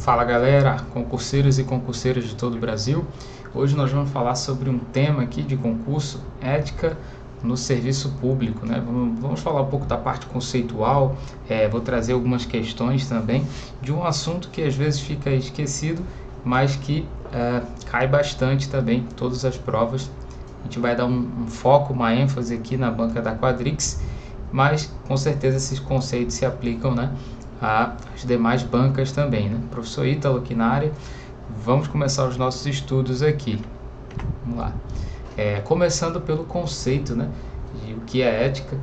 Fala galera, concurseiros e concurseiras de todo o Brasil. Hoje nós vamos falar sobre um tema aqui de concurso, ética no serviço público, né? Vamos falar um pouco da parte conceitual, vou trazer algumas questões também de um assunto que às vezes fica esquecido, mas que cai bastante também em todas as provas. A gente vai dar um foco, uma ênfase aqui na banca da Quadrix, mas com certeza esses conceitos se aplicam, né, às demais bancas também, né? Professor Ítalo aqui na área. Vamos começar os nossos estudos aqui. Vamos lá. Começando pelo conceito, né, de o que é ética.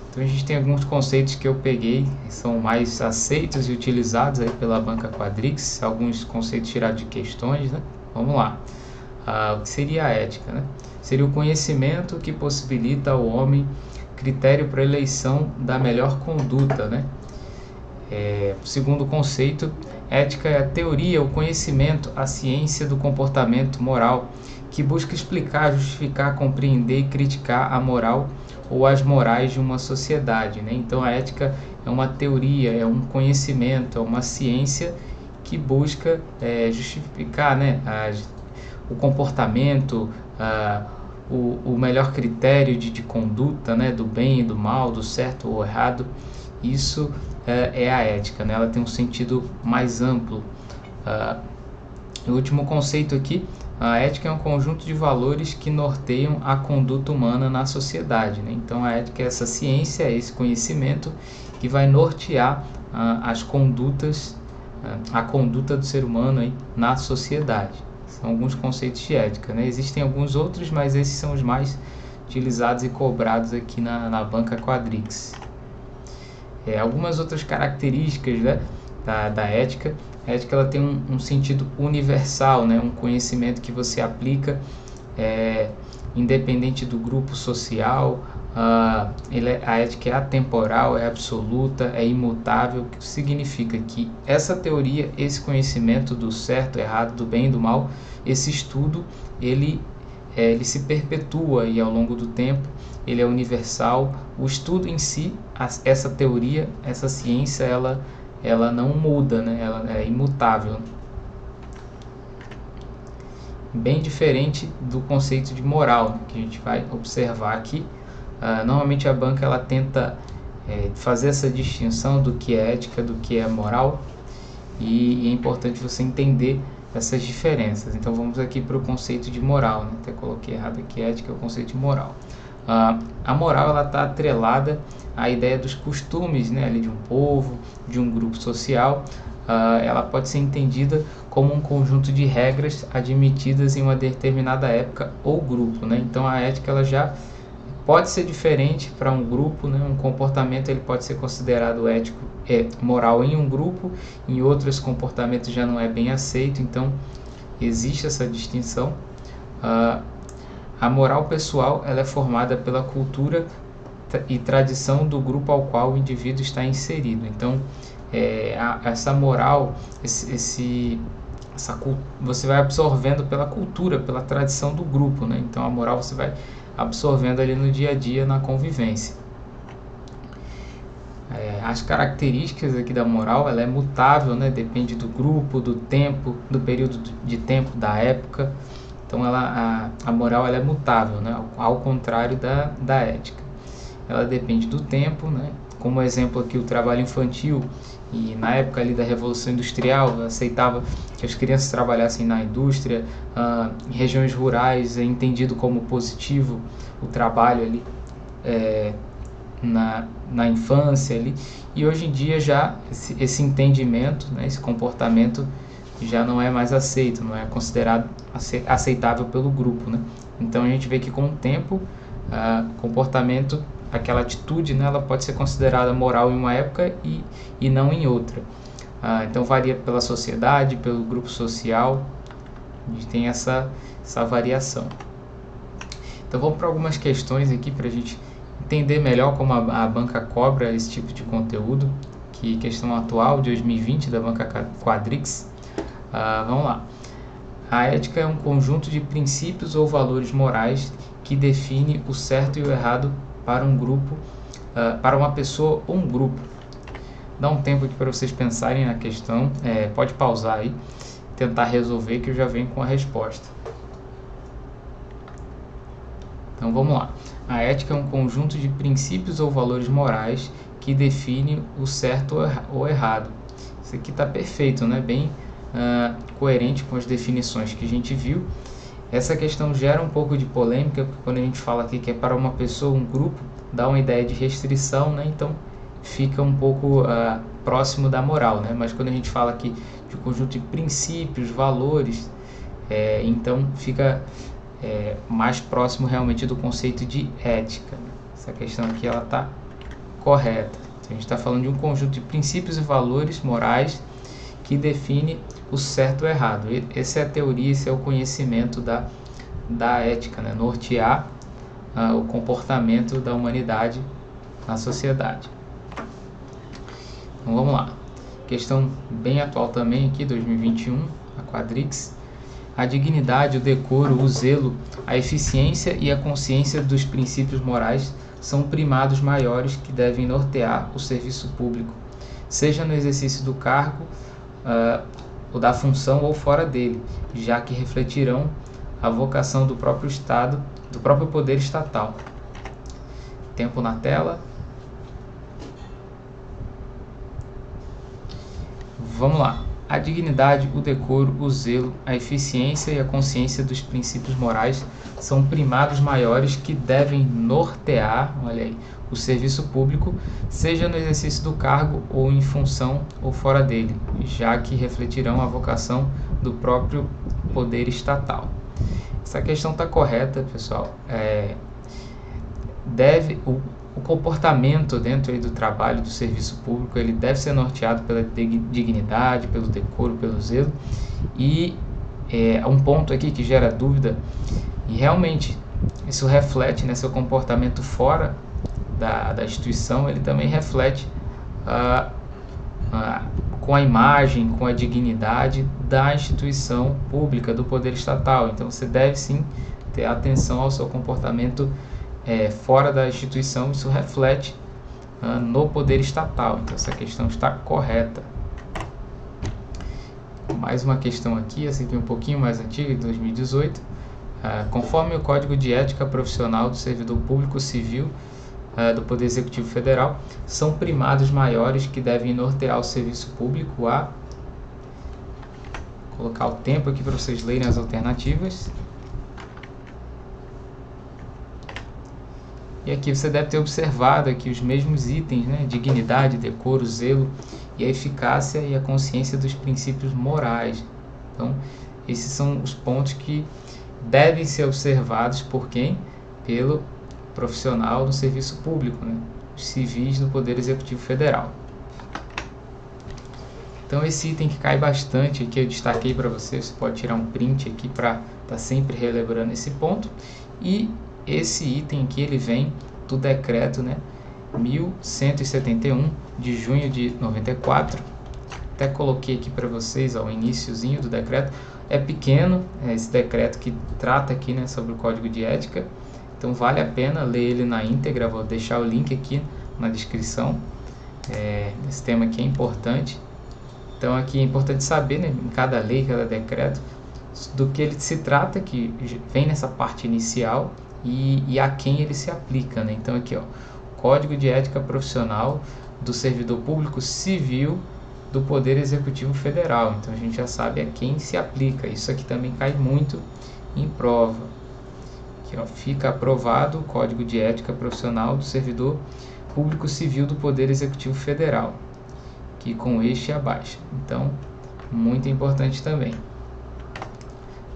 Então a gente tem alguns conceitos que eu peguei, que são mais aceitos e utilizados aí pela banca Quadrix, alguns conceitos tirados de questões, né? Vamos lá. O que seria a ética, né? Seria o conhecimento que possibilita ao homem critério para a eleição da melhor conduta, né? Segundo conceito, ética é a teoria, o conhecimento, a ciência do comportamento moral, que busca explicar, justificar, compreender e criticar a moral ou as morais de uma sociedade, né? Então a ética é uma teoria, é um conhecimento, é uma ciência que busca justificar, né, o comportamento, o melhor critério de conduta, né, do bem e do mal, do certo ou errado. Isso é a ética, né? Ela tem um sentido mais amplo. O último conceito aqui, a ética é um conjunto de valores que norteiam a conduta humana na sociedade, né? Então a ética é essa ciência, é esse conhecimento que vai nortear as condutas, a conduta do ser humano aí na sociedade. São alguns conceitos de ética, né? Existem alguns outros, mas esses são os mais utilizados e cobrados aqui na banca Quadrix. Algumas outras características, né, da ética. A ética ela tem um sentido universal, né, um conhecimento que você aplica independente do grupo social. A ética é atemporal, é absoluta, é imutável, que significa que essa teoria, esse conhecimento do certo, errado, do bem e do mal, esse estudo, ele se perpetua e ao longo do tempo, ele é universal. O estudo em si, essa teoria, essa ciência, ela não muda, né? Ela é imutável. Bem diferente do conceito de moral, né, que a gente vai observar aqui. Normalmente a banca ela tenta fazer essa distinção do que é ética, do que é moral, e é importante você entender essas diferenças. Então vamos aqui para o conceito de moral, né? Até coloquei errado aqui, ética é o conceito de moral. A moral ela está atrelada à ideia dos costumes, né, ali de um povo, de um grupo social. Ela pode ser entendida como um conjunto de regras admitidas em uma determinada época ou grupo, né? Então a ética ela já pode ser diferente para um grupo, né? Um comportamento ele pode ser considerado ético, moral em um grupo, em outro esse comportamento já não é bem aceito. Então existe essa distinção. A moral pessoal ela é formada pela cultura e tradição do grupo ao qual o indivíduo está inserido. Então essa moral, você vai absorvendo pela cultura, pela tradição do grupo, né? Então a moral você vai absorvendo ali no dia a dia, na convivência. As características aqui da moral, ela é mutável, né? Depende do grupo, do tempo, do período de tempo, da época. Então a moral ela é mutável, né? Ao contrário da ética. Ela depende do tempo, né? Como exemplo aqui o trabalho infantil, e na época ali da Revolução Industrial aceitava que as crianças trabalhassem na indústria. Em regiões rurais é entendido como positivo o trabalho ali na infância ali, e hoje em dia já esse entendimento, né, esse comportamento já não é mais aceito, não é considerado aceitável pelo grupo, né? Então a gente vê que com o tempo comportamento, aquela atitude, né, ela pode ser considerada moral em uma época e não em outra. Então varia pela sociedade, pelo grupo social, a gente tem essa variação. Então vamos para algumas questões aqui para a gente entender melhor como a banca cobra esse tipo de conteúdo, que questão atual de 2020 da banca Quadrix. Vamos lá. A ética é um conjunto de princípios ou valores morais que define o certo e o errado para um grupo, para uma pessoa ou um grupo. dá um tempo aqui para vocês pensarem na questão, pode pausar aí, tentar resolver que eu já venho com a resposta. Então vamos lá. A ética é um conjunto de princípios ou valores morais que define o certo ou errado. Isso aqui está perfeito, né? Bem coerente com as definições que a gente viu. Essa questão gera um pouco de polêmica, porque quando a gente fala aqui que é para uma pessoa, um grupo, dá uma ideia de restrição, né? Então fica um pouco próximo da moral, né? Mas quando a gente fala aqui de um conjunto de princípios, valores, então fica mais próximo realmente do conceito de ética. Essa questão aqui ela está correta. Então, a gente está falando de um conjunto de princípios e valores morais que define o certo ou errado. Essa é a teoria, esse é o conhecimento da ética, né? Nortear o comportamento da humanidade na sociedade. Então vamos lá. Questão bem atual também aqui, 2021, a Quadrix. A dignidade, o decoro, o zelo, a eficiência e a consciência dos princípios morais são primados maiores que devem nortear o serviço público, seja no exercício do cargo, ou da função ou fora dele, já que refletirão a vocação do próprio Estado, do próprio poder estatal. Tempo na tela. Vamos lá. A dignidade, o decoro, o zelo, a eficiência e a consciência dos princípios morais são primados maiores que devem nortear, olha aí, o serviço público, seja no exercício do cargo ou em função ou fora dele, já que refletirão a vocação do próprio poder estatal. Essa questão está correta, pessoal. O comportamento dentro aí do trabalho do serviço público, ele deve ser norteado pela dignidade, pelo decoro, pelo zelo. E um ponto aqui que gera dúvida, e realmente isso reflete, né, seu comportamento fora da instituição, ele também reflete com a imagem, com a dignidade da instituição pública, do poder estatal. Então você deve sim ter atenção ao seu comportamento fora da instituição. Isso reflete no poder estatal. Então essa questão está correta. Mais uma questão aqui, essa aqui é um pouquinho mais antiga, de 2018. Conforme o Código de Ética Profissional do Servidor Público Civil do Poder Executivo Federal, são primados maiores que devem nortear o serviço público a... Vou colocar o tempo aqui para vocês lerem as alternativas. E aqui você deve ter observado aqui os mesmos itens, né? Dignidade, decoro, zelo e a eficácia e a consciência dos princípios morais. Então, esses são os pontos que devem ser observados por quem? Pelo profissional do serviço público, né? Os civis do Poder Executivo Federal. Então, esse item que cai bastante aqui, eu destaquei para você, você pode tirar um print aqui para estar sempre relembrando esse ponto. E esse item aqui, ele vem do decreto, né, 1171 de junho de 94. Até coloquei aqui para vocês o iniciozinho do decreto. É pequeno, esse decreto que trata aqui, né, sobre o Código de Ética. Então vale a pena ler ele na íntegra. Vou deixar o link aqui na descrição. Esse tema aqui é importante. Então aqui é importante saber, né, em cada lei, cada decreto, do que ele se trata, que vem nessa parte inicial, e a quem ele se aplica, né? Então aqui, ó, Código de Ética Profissional do Servidor Público Civil do Poder Executivo Federal. Então a gente já sabe a quem se aplica. Isso aqui também cai muito em prova. Aqui, ó, fica aprovado o Código de Ética Profissional do Servidor Público Civil do Poder Executivo Federal, que com este abaixo. Então, muito importante também.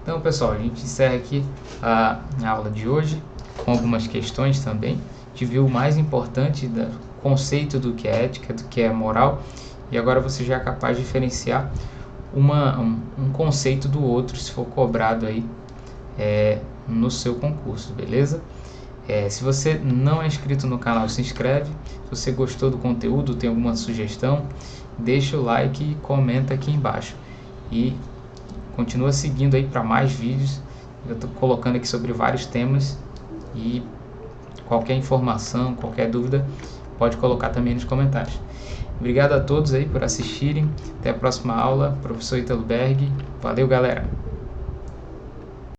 Então, pessoal, a gente encerra aqui a aula de hoje com algumas questões também. A gente viu o mais importante do conceito do que é ética, do que é moral, e agora você já é capaz de diferenciar um conceito do outro, se for cobrado aí no seu concurso, beleza? Se você não é inscrito no canal, se inscreve. Se você gostou do conteúdo, tem alguma sugestão, deixa o like e comenta aqui embaixo. E continua seguindo aí para mais vídeos. Eu estou colocando aqui sobre vários temas, e qualquer informação, qualquer dúvida, pode colocar também nos comentários. Obrigado a todos aí por assistirem. Até a próxima aula. Professor Ítalo Berg. Valeu, galera!